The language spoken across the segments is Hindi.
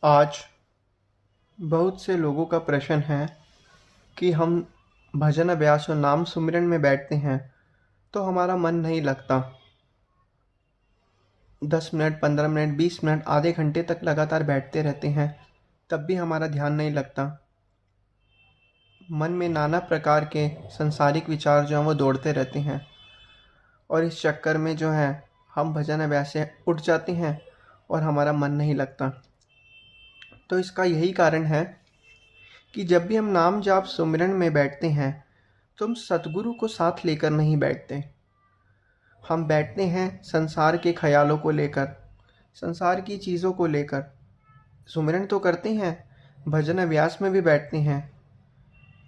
आज बहुत से लोगों का प्रश्न है कि हम भजन अभ्यास और नाम सुमिरन में बैठते हैं तो हमारा मन नहीं लगता। 10 मिनट, 15 मिनट, 20 मिनट, आधे घंटे तक लगातार बैठते रहते हैं, तब भी हमारा ध्यान नहीं लगता। मन में नाना प्रकार के संसारिक विचार जो हैं वो दौड़ते रहते हैं, और इस चक्कर में जो है हम भजन अभ्यास से उठ जाते हैं और हमारा मन नहीं लगता। तो इसका यही कारण है कि जब भी हम नाम जाप सुमिरन में बैठते हैं तो हम सतगुरु को साथ लेकर नहीं बैठते। हम बैठते हैं संसार के ख्यालों को लेकर, संसार की चीज़ों को लेकर। सुमिरन तो करते हैं, भजन अभ्यास में भी बैठते हैं,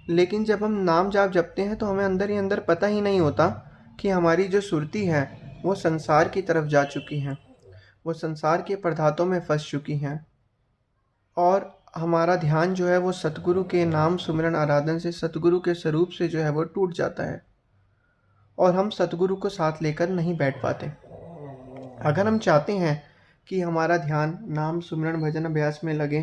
लेकिन जब हम नाम जाप जपते हैं तो हमें अंदर ही अंदर पता ही नहीं होता कि हमारी जो सुरती है वो संसार की तरफ जा चुकी है, वो संसार के पदार्थों में फंस चुकी हैं, और हमारा ध्यान जो है वो सतगुरु के नाम सुमिरन आराधन से, सतगुरु के स्वरूप से जो है वो टूट जाता है, और हम सतगुरु को साथ लेकर नहीं बैठ पाते। अगर हम चाहते हैं कि हमारा ध्यान नाम सुमिरन भजन अभ्यास में लगे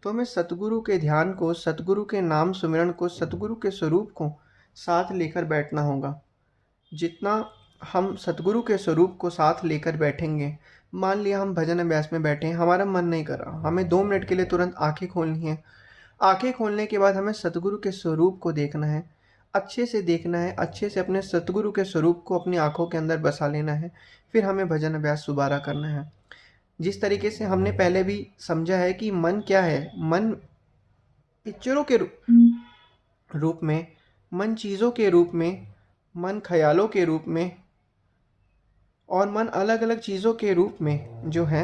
तो हमें सतगुरु के ध्यान को, सतगुरु के नाम सुमिरन को, सतगुरु के स्वरूप को साथ लेकर बैठना होगा। जितना हम सतगुरु के स्वरूप को साथ लेकर बैठेंगे, मान लिया हम भजन अभ्यास में बैठे हैं, हमारा मन नहीं कर रहा, हमें 2 मिनट के लिए तुरंत आंखें खोलनी है। आंखें खोलने के बाद हमें सतगुरु के स्वरूप को देखना है, अच्छे से देखना है, अच्छे से अपने सतगुरु के स्वरूप को अपनी आंखों के अंदर बसा लेना है। फिर हमें भजन अभ्यास दोबारा करना है। जिस तरीके से हमने पहले भी समझा है कि मन क्या है, मन पिक्चरों के रूप में, मन चीज़ों के रूप में, मन ख्यालों के रूप में, और मन अलग अलग चीज़ों के रूप में जो है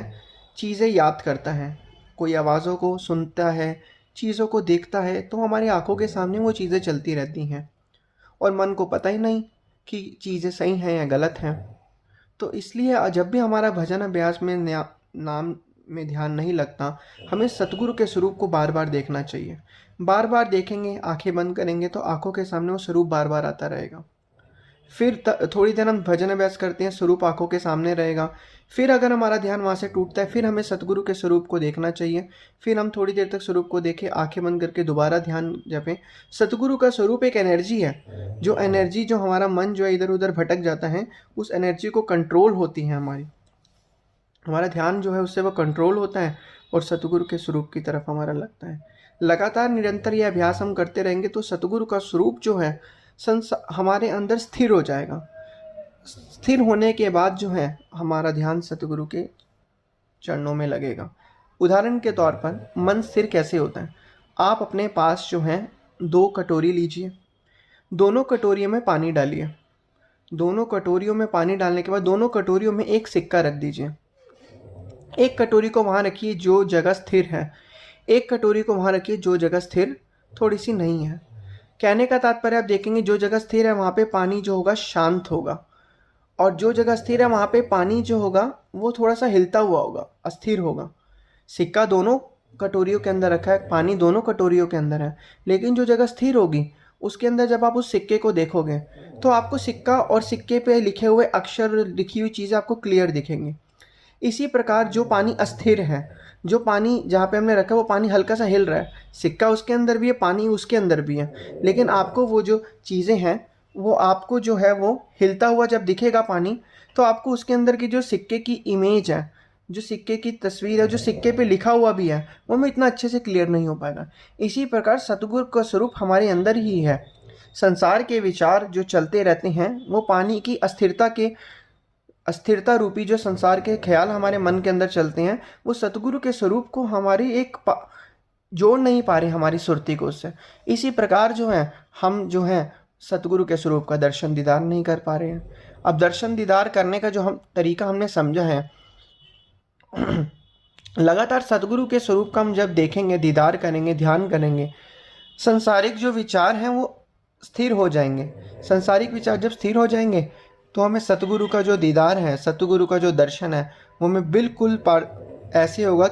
चीज़ें याद करता है। कोई आवाज़ों को सुनता है, चीज़ों को देखता है, तो हमारी आंखों के सामने वो चीज़ें चलती रहती हैं, और मन को पता ही नहीं कि चीज़ें सही हैं या गलत हैं। तो इसलिए जब भी हमारा भजन अभ्यास में नाम में ध्यान नहीं लगता, हमें सतगुरु के स्वरूप को बार बार देखना चाहिए। बार बार देखेंगे, आंखें बंद करेंगे तो आंखों के सामने वो स्वरूप बार बार आता रहेगा। फिर थोड़ी देर हम भजन अभ्यास करते हैं, स्वरूप आंखों के सामने रहेगा। फिर अगर हमारा ध्यान वहाँ से टूटता है, फिर हमें सतगुरु के स्वरूप को देखना चाहिए। फिर हम थोड़ी देर तक स्वरूप को देखें, आंखें बंद करके दोबारा ध्यान जपें। सतगुरु का स्वरूप एक एनर्जी है, जो एनर्जी, जो हमारा मन जो है इधर उधर भटक जाता है, उस एनर्जी को कंट्रोल होती है हमारा ध्यान जो है उससे वो कंट्रोल होता है, और सतगुरु के स्वरूप की तरफ हमारा लगता है। लगातार निरंतर ये अभ्यास हम करते रहेंगे तो सतगुरु का स्वरूप जो है हमारे अंदर स्थिर हो जाएगा। स्थिर होने के बाद जो है हमारा ध्यान सतगुरु के चरणों में लगेगा। उदाहरण के तौर पर मन स्थिर कैसे होता है? आप अपने पास जो है 2 कटोरी लीजिए, दोनों कटोरियों में पानी डालिए। दोनों कटोरियों में पानी डालने के बाद दोनों कटोरियों में एक सिक्का रख दीजिए। एक कटोरी को वहाँ रखिए जो जगह स्थिर है, एक कटोरी को वहाँ रखिए जो जगह स्थिर थोड़ी सी नहीं है। कहने का तात्पर्य आप देखेंगे जो जगह स्थिर है वहाँ पे पानी जो होगा शांत होगा, और जो जगह स्थिर है वहाँ पे पानी जो होगा वो थोड़ा सा हिलता हुआ होगा, अस्थिर होगा। सिक्का दोनों कटोरियों के अंदर रखा है, पानी दोनों कटोरियों के अंदर है, लेकिन जो जगह स्थिर होगी उसके अंदर जब आप उस सिक्के को देखोगे तो आपको सिक्का और सिक्के पे लिखे हुए अक्षर, लिखी हुई चीज़ें आपको क्लियर दिखेंगी। इसी प्रकार जो पानी अस्थिर है, जो पानी जहाँ पे हमने रखा है वो पानी हल्का सा हिल रहा है, सिक्का उसके अंदर भी है, पानी उसके अंदर भी है, लेकिन आपको वो जो चीज़ें हैं वो आपको जो है वो हिलता हुआ जब दिखेगा पानी, तो आपको उसके अंदर की जो सिक्के की इमेज है, जो सिक्के की तस्वीर है, जो सिक्के पे लिखा हुआ भी है, वो हमें इतना अच्छे से क्लियर नहीं हो पाएगा। इसी प्रकार सतगुरु का स्वरूप हमारे अंदर ही है। संसार के विचार जो चलते रहते हैं वो पानी की अस्थिरता रूपी जो संसार के ख्याल हमारे मन के अंदर चलते हैं, वो सतगुरु के स्वरूप को हमारी जोड़ नहीं पा रहे हमारी सुरती को उससे। इसी प्रकार जो है हम जो है सतगुरु के स्वरूप का दर्शन दीदार नहीं कर पा रहे हैं। अब दर्शन दीदार करने का जो हम तरीका हमने समझा है, लगातार सतगुरु के स्वरूप का हम जब देखेंगे, दीदार करेंगे, ध्यान करेंगे, संसारिक जो विचार हैं वो स्थिर हो जाएंगे। संसारिक विचार जब स्थिर हो जाएंगे तो हमें सतगुरु का जो दीदार है, सतगुरु का जो दर्शन है, वो हमें बिल्कुल ऐसे होगा